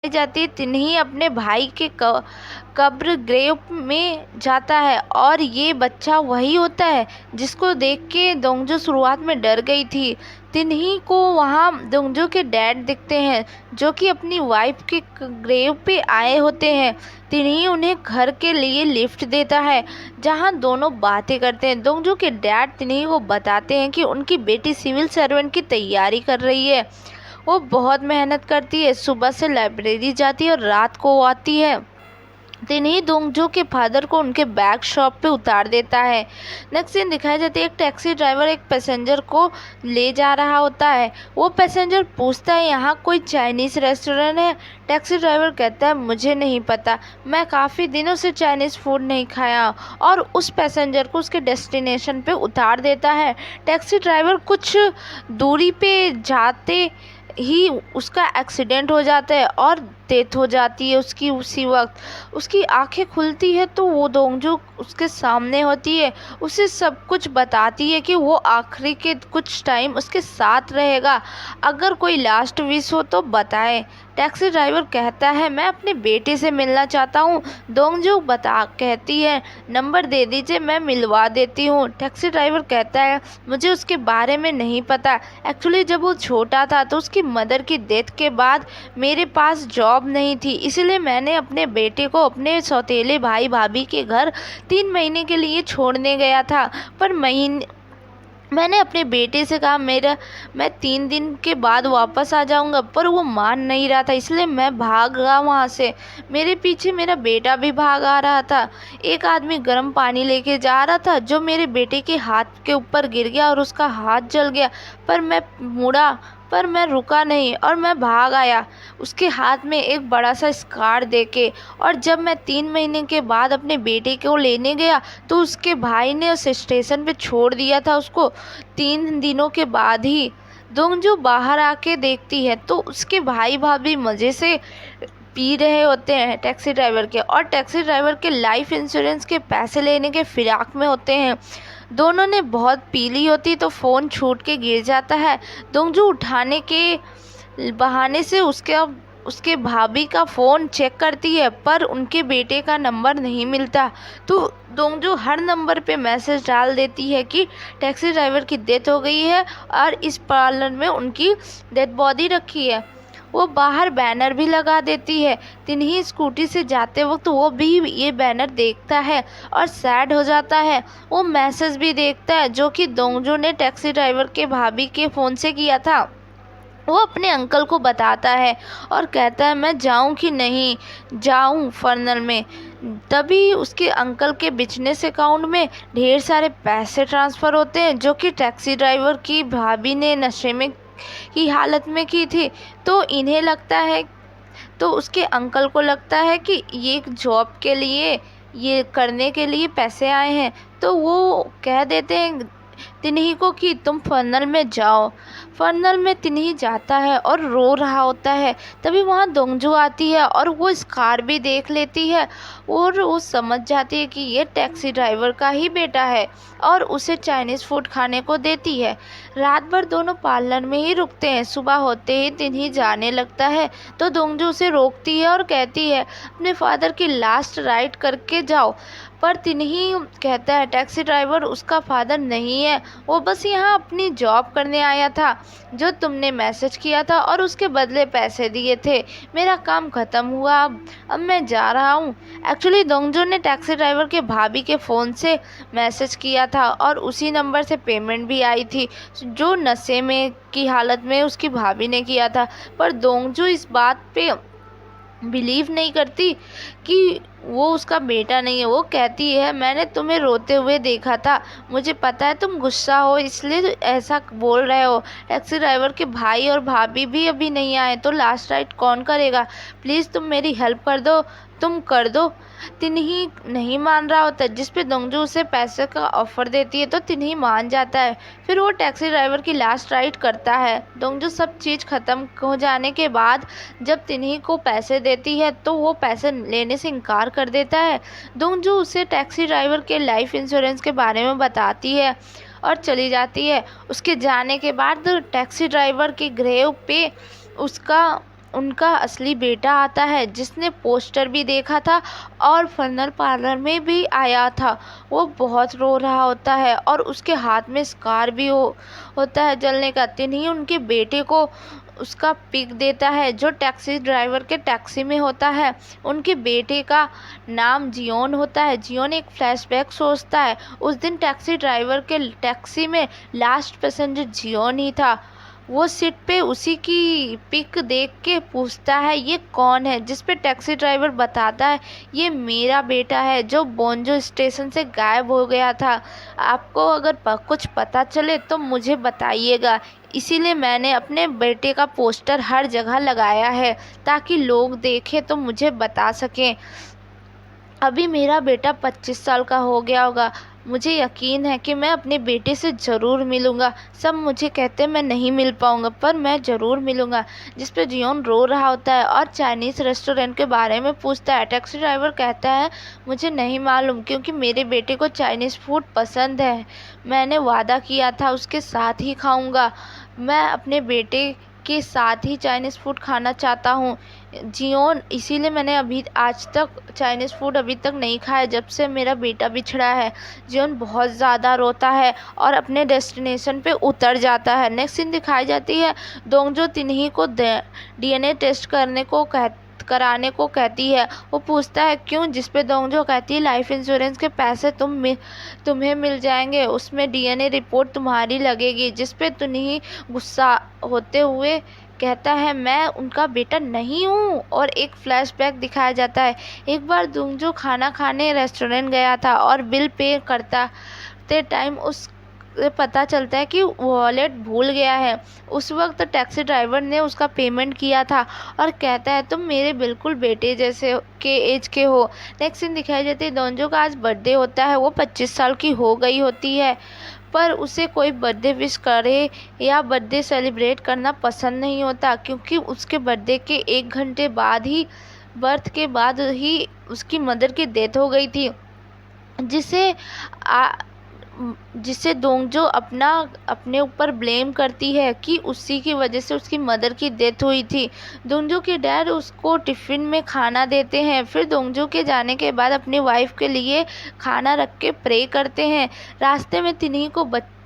जाती है। तिन्ही अपने भाई के कब्र ग्रेव में जाता है और ये बच्चा वही होता है जिसको देख के दोंगजू शुरुआत में डर गई थी। तिन्ही को वहाँ दोंगजू के डैड दिखते हैं जो कि अपनी वाइफ के ग्रेव पे आए होते हैं। तिन्ही उन्हें घर के लिए लिफ्ट देता है जहाँ दोनों बातें करते हैं। दोंगजू के डैड तिन्ही को बताते हैं कि उनकी बेटी सिविल सर्वेंट की तैयारी कर रही है। वो बहुत मेहनत करती है, सुबह से लाइब्रेरी जाती है और रात को आती है। तिन्ही दोंगजू के फादर को उनके बैग शॉप पे उतार देता है। नेक्स्ट सीन दिखाई जाती है, एक टैक्सी ड्राइवर एक पैसेंजर को ले जा रहा होता है। वो पैसेंजर पूछता है यहाँ कोई चाइनीज़ रेस्टोरेंट है। टैक्सी ड्राइवर कहता है मुझे नहीं पता, मैं काफ़ी दिनों से चाइनीज़ फूड नहीं खाया, और उस पैसेंजर को उसके डेस्टिनेशन पे उतार देता है। टैक्सी ड्राइवर कुछ दूरी पे जाते ही उसका एक्सीडेंट हो जाता है और डेथ हो जाती है उसकी उसी वक्त। उसकी आंखें खुलती है तो वो दोंगजू उसके सामने होती है, उसे सब कुछ बताती है कि वो आखिरी के कुछ टाइम उसके साथ रहेगा, अगर कोई लास्ट विश हो तो बताए। टैक्सी ड्राइवर कहता है मैं अपने बेटे से मिलना चाहता हूँ। दोंगजू कहती है नंबर दे दीजिए, मैं मिलवा देती हूँ। टैक्सी ड्राइवर कहता है मुझे उसके बारे में नहीं पता, एक्चुअली जब वो छोटा था तो उसकी मदर की डेथ के बाद मेरे पास जॉब नहीं थी, इसलिए मैंने अपने बेटे को अपने सौतेले भाई भाभी के घर 3 महीने के लिए छोड़ने गया था। पर मैंने अपने बेटे से कहा मैं 3 दिन के बाद वापस आ जाऊंगा, पर वो मान नहीं रहा था, इसलिए मैं भाग गया वहाँ से। मेरे पीछे मेरा बेटा भी भाग आ रहा था। एक आदमी गर्म पानी लेके जा रहा था जो मेरे बेटे के हाथ के ऊपर गिर गया और उसका हाथ जल गया, पर मैं रुका नहीं और मैं भाग आया उसके हाथ में एक बड़ा सा स्कार देके। और जब मैं 3 महीने के बाद अपने बेटे को लेने गया तो उसके भाई ने उस स्टेशन पे छोड़ दिया था उसको 3 दिनों के बाद ही। दोंगजू बाहर आके देखती है तो उसके भाई भाभी मज़े से पी रहे होते हैं टैक्सी ड्राइवर के, और टैक्सी ड्राइवर के लाइफ इंश्योरेंस के पैसे लेने के फिराक में होते हैं। दोनों ने बहुत पी ली होती तो फ़ोन छूट के गिर जाता है। दोंगजू उठाने के बहाने से उसके भाभी का फ़ोन चेक करती है पर उनके बेटे का नंबर नहीं मिलता। तो दोंगजू हर नंबर पे मैसेज डाल देती है कि टैक्सी ड्राइवर की डेथ हो गई है और इस पार्लर में उनकी डेड बॉडी रखी है। वो बाहर बैनर भी लगा देती है। तिन्ही स्कूटी से जाते वक्त वो भी ये बैनर देखता है और सैड हो जाता है। वो मैसेज भी देखता है जो कि दोंगजू ने टैक्सी ड्राइवर के भाभी के फ़ोन से किया था। वो अपने अंकल को बताता है और कहता है मैं जाऊं कि नहीं जाऊं फर्नल में। तभी उसके अंकल के बिजनेस अकाउंट में ढेर सारे पैसे ट्रांसफ़र होते हैं जो कि टैक्सी ड्राइवर की भाभी ने नशे में की हालत में की थी। तो इन्हें लगता है, तो उसके अंकल को लगता है कि ये एक जॉब के लिए, ये करने के लिए पैसे आए हैं। तो वो कह देते हैं तिन्ही को कि तुम फर्नल में जाओ। फर्नल में तिन्ही जाता है और रो रहा होता है। तभी वहाँ दोंगजू आती है और वो इस कार भी देख लेती है और वो समझ जाती है कि ये टैक्सी ड्राइवर का ही बेटा है और उसे चाइनीज़ फूड खाने को देती है। रात भर दोनों पार्लर में ही रुकते हैं। सुबह होते ही तिन्ही जाने लगता है तो दोंगजू उसे रोकती है और कहती है अपने फादर की लास्ट राइड करके जाओ। पर तिन्ही कहता है टैक्सी ड्राइवर उसका फादर नहीं है, वो बस यहाँ अपनी जॉब करने आया था जो तुमने मैसेज किया था और उसके बदले पैसे दिए थे। मेरा काम ख़त्म हुआ, अब मैं जा रहा हूँ। एक्चुअली दोंगजू ने टैक्सी ड्राइवर के भाभी के फ़ोन से मैसेज किया था और उसी नंबर से पेमेंट भी आई थी जो नशे में की हालत में उसकी भाभी ने किया था। पर दोंगजू इस बात पे बिलीव नहीं करती कि वो उसका बेटा नहीं है। वो कहती है मैंने तुम्हें रोते हुए देखा था, मुझे पता है तुम गुस्सा हो इसलिए ऐसा बोल रहे हो। टैक्सी ड्राइवर के भाई और भाभी भी अभी नहीं आए तो लास्ट राइड कौन करेगा, प्लीज़ तुम मेरी हेल्प कर दो, तुम कर दो। तिन्ही नहीं मान रहा होता जिस पे दोंगजू उसे पैसे का ऑफ़र देती है तो तिन्ही मान जाता है। फिर वो टैक्सी ड्राइवर की लास्ट राइड करता है। दोंगजू सब चीज़ ख़त्म हो जाने के बाद जब तिन्ही को पैसे देती है तो वो पैसे लेने से इनकार कर देता है। दोंगजू उसे टैक्सी ड्राइवर के लाइफ इंश्योरेंस के बारे में बताती है और चली जाती है। उसके जाने के बाद टैक्सी ड्राइवर के ग्रेव पे उसका उनका असली बेटा आता है, जिसने पोस्टर भी देखा था और फनल पार्लर में भी आया था। वो बहुत रो रहा होता है और उसके हाथ में स्कार भी होता है जलने का। तिन्ही उनके बेटे को उसका पिक देता है, जो टैक्सी ड्राइवर के टैक्सी में होता है। उनके बेटे का नाम जियोन होता है। जियोन एक फ्लैशबैक सोचता है, उस दिन टैक्सी ड्राइवर के टैक्सी में लास्ट पैसेंजर जियोन ही था। वो सीट पे उसी की पिक देख के पूछता है, ये कौन है? जिस पे टैक्सी ड्राइवर बताता है, ये मेरा बेटा है जो बोंजो स्टेशन से गायब हो गया था। आपको अगर कुछ पता चले तो मुझे बताइएगा। इसीलिए मैंने अपने बेटे का पोस्टर हर जगह लगाया है, ताकि लोग देखें तो मुझे बता सकें। अभी मेरा बेटा 25 साल का हो गया होगा। मुझे यकीन है कि मैं अपने बेटे से ज़रूर मिलूँगा। सब मुझे कहते हैं मैं नहीं मिल पाऊँगा, पर मैं ज़रूर मिलूँगा। जिस पे जियोन रो रहा होता है और चाइनीज़ रेस्टोरेंट के बारे में पूछता है। टैक्सी ड्राइवर कहता है, मुझे नहीं मालूम, क्योंकि मेरे बेटे को चाइनीज़ फूड पसंद है। मैंने वादा किया था उसके साथ ही खाऊँगा। मैं अपने बेटे के साथ ही चाइनीज़ फूड खाना चाहता हूँ जियोन, इसीलिए मैंने अभी आज तक चाइनीज़ फूड अभी तक नहीं खाया, जब से मेरा बेटा बिछड़ा है। जियोन बहुत ज़्यादा रोता है और अपने डेस्टिनेशन पे उतर जाता है। नेक्स्ट सीन दिखाई जाती है, दोंगजो तिन्ही को DNA टेस्ट कराने को कहती है। वो पूछता है क्यों, जिस पे दोंगजो कहती है लाइफ इंश्योरेंस के पैसे तुम्हें मिल जाएंगे, उसमें DNA रिपोर्ट तुम्हारी लगेगी। जिस पे तिन्ही गुस्सा होते हुए कहता है, मैं उनका बेटा नहीं हूँ। और एक फ्लैशबैक दिखाया जाता है, एक बार दोंगजो खाना खाने रेस्टोरेंट गया था और बिल पे करते टाइम उस पता चलता है कि वॉलेट भूल गया है। उस वक्त टैक्सी ड्राइवर ने उसका पेमेंट किया था और कहता है, तुम मेरे बिल्कुल बेटे जैसे के एज के हो। नेक्स्ट सीन दिखाई जाती है, दोंजो का आज बर्थडे होता है। वो 25 साल की हो गई होती है, पर उसे कोई बर्थडे विश करे या बर्थडे सेलिब्रेट करना पसंद नहीं होता, क्योंकि उसके बर्थडे के 1 घंटे बाद ही उसकी मदर की डेथ हो गई थी, जिसे दोंगजो अपने ऊपर ब्लेम करती है कि उसी की वजह से उसकी मदर की डेथ हुई थी। दोंगजो के डैड उसको टिफ़िन में खाना देते हैं, फिर दोंगजो के जाने के बाद अपनी वाइफ के लिए खाना रख के प्रे करते हैं। रास्ते में तिन्ही को बच्चे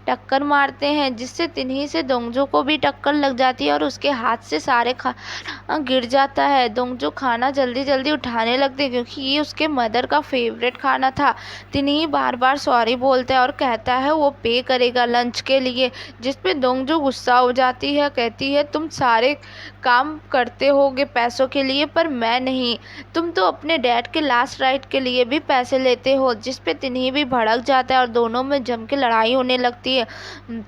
टक्कर मारते हैं, जिससे तिन्ही से दोंगजो को भी टक्कर लग जाती है और उसके हाथ से सारे खाना गिर जाता है। दोंगजो खाना जल्दी जल्दी उठाने लगते हैं, क्योंकि ये उसके मदर का फेवरेट खाना था। तिन्ही बार बार सॉरी बोलता है और कहता है वो पे करेगा लंच के लिए, जिस पे दोंगजो गुस्सा हो जाती है, कहती है तुम सारे काम करते होगे पैसों के लिए, पर मैं नहीं। तुम तो अपने डैड के लास्ट राइट के लिए भी पैसे लेते हो। जिस पे तिन्ही भी भड़क जाता है और दोनों में जम के लड़ाई होने लगती है।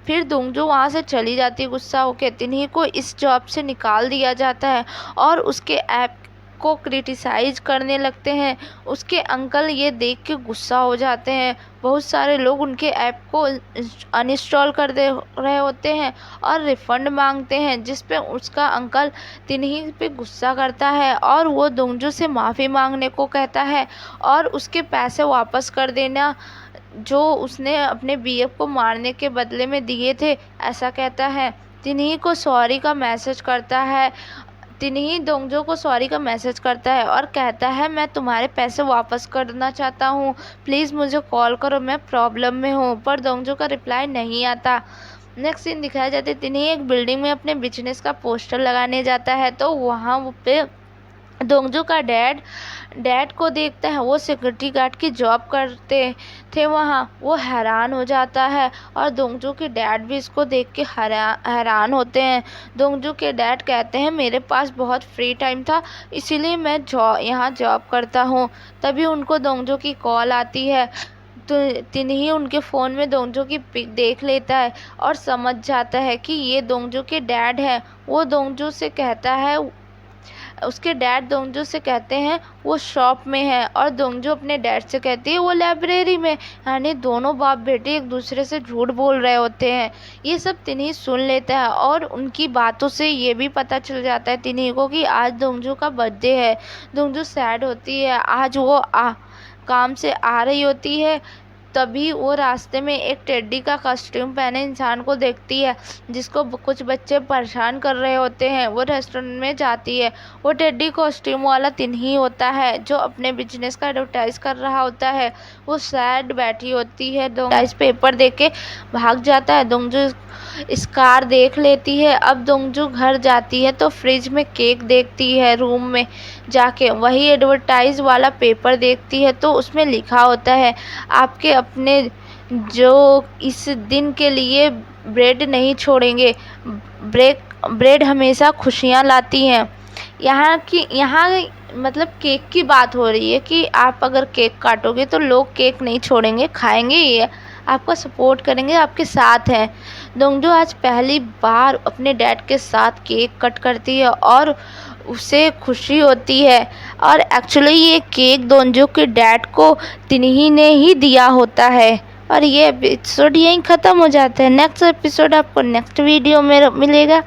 फिर दोंगजो वहाँ से चली जाती है गुस्सा होकर। तिन्ही को इस जॉब से निकाल दिया जाता है और उसके ऐप को क्रिटिसाइज करने लगते हैं। उसके अंकल ये देख के गुस्सा हो जाते हैं। बहुत सारे लोग उनके ऐप को अनइंस्टॉल कर दे रहे होते हैं और रिफ़ंड मांगते हैं, जिस पे उसका अंकल तिन्ही पे गुस्सा करता है और वो दोंगजो से माफ़ी मांगने को कहता है और उसके पैसे वापस कर देना जो उसने अपने बीएफ को मारने के बदले में दिए थे, ऐसा कहता है। तिन्ही को सॉरी का मैसेज करता है। तिन्ही दोंगजो को सॉरी का मैसेज करता है और कहता है, मैं तुम्हारे पैसे वापस करना चाहता हूँ, प्लीज़ मुझे कॉल करो, मैं प्रॉब्लम में हूँ। पर दोंगजो का रिप्लाई नहीं आता। नेक्स्ट सीन दिखाया जाता है, तिन्ही एक बिल्डिंग में अपने बिजनेस का पोस्टर लगाने जाता है, तो वहाँ पे दोंगजो का डैड को देखता है। वो सिक्योरिटी गार्ड की जॉब करते थे वहाँ। वो हैरान हो जाता है और दोंगजो के डैड भी इसको देख के हैरान होते हैं। दोंगजो के डैड कहते हैं, मेरे पास बहुत फ्री टाइम था, इसीलिए मैं यहाँ जॉब करता हूँ। तभी उनको दोंगजो की कॉल आती है। तो तिन्ही उनके फ़ोन में दोंगजो की पिक देख लेता है और समझ जाता है कि ये दोंगजो के डैड हैं। वो दोंगजो से कहता है, उसके डैड दोंगजो से कहते हैं वो शॉप में है और दोंगजो अपने डैड से कहती है वो लाइब्रेरी में। यानी दोनों बाप बेटे एक दूसरे से झूठ बोल रहे होते हैं। ये सब तिन्ही सुन लेता है और उनकी बातों से ये भी पता चल जाता है तिन्ही को कि आज दोंगजो का बर्थडे है। दोंगजो सैड होती है। आज वो काम से आ रही होती है तभी वो रास्ते में एक टेडी का कॉस्ट्यूम पहने इंसान को देखती है, जिसको कुछ बच्चे परेशान कर रहे होते हैं। वो रेस्टोरेंट में जाती है। वो टेडी कॉस्ट्यूम वाला तिन्ही होता है जो अपने बिजनेस का एडवर्टाइज कर रहा होता है। वो सैड बैठी होती है। एडवर्टाइज पेपर देके भाग जाता है। दोंगजू स्कार देख लेती है। अब दोंगजू घर जाती है तो फ्रिज में केक देखती है। रूम में जाके वही एडवर्टाइज वाला पेपर देखती है तो उसमें लिखा होता है, आपके अपने जो इस दिन के लिए ब्रेड नहीं छोड़ेंगे। ब्रेड हमेशा खुशियाँ लाती हैं। यहाँ मतलब केक की बात हो रही है कि आप अगर केक काटोगे तो लोग केक नहीं छोड़ेंगे, खाएंगे ही, आपका सपोर्ट करेंगे, आपके साथ हैं। दोंगजू आज पहली बार अपने डैड के साथ केक कट करती है और उसे खुशी होती है। और एक्चुअली ये केक दोंगजू के डैड को तिन्ही ने ही दिया होता है। और ये एपिसोड यहीं ख़त्म हो जाता है। नेक्स्ट एपिसोड आपको नेक्स्ट वीडियो में मिलेगा।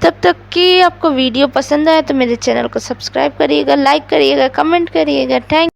तब तक कि आपको वीडियो पसंद आए तो मेरे चैनल को सब्सक्राइब करिएगा, लाइक करिएगा, कमेंट करिएगा। थैंक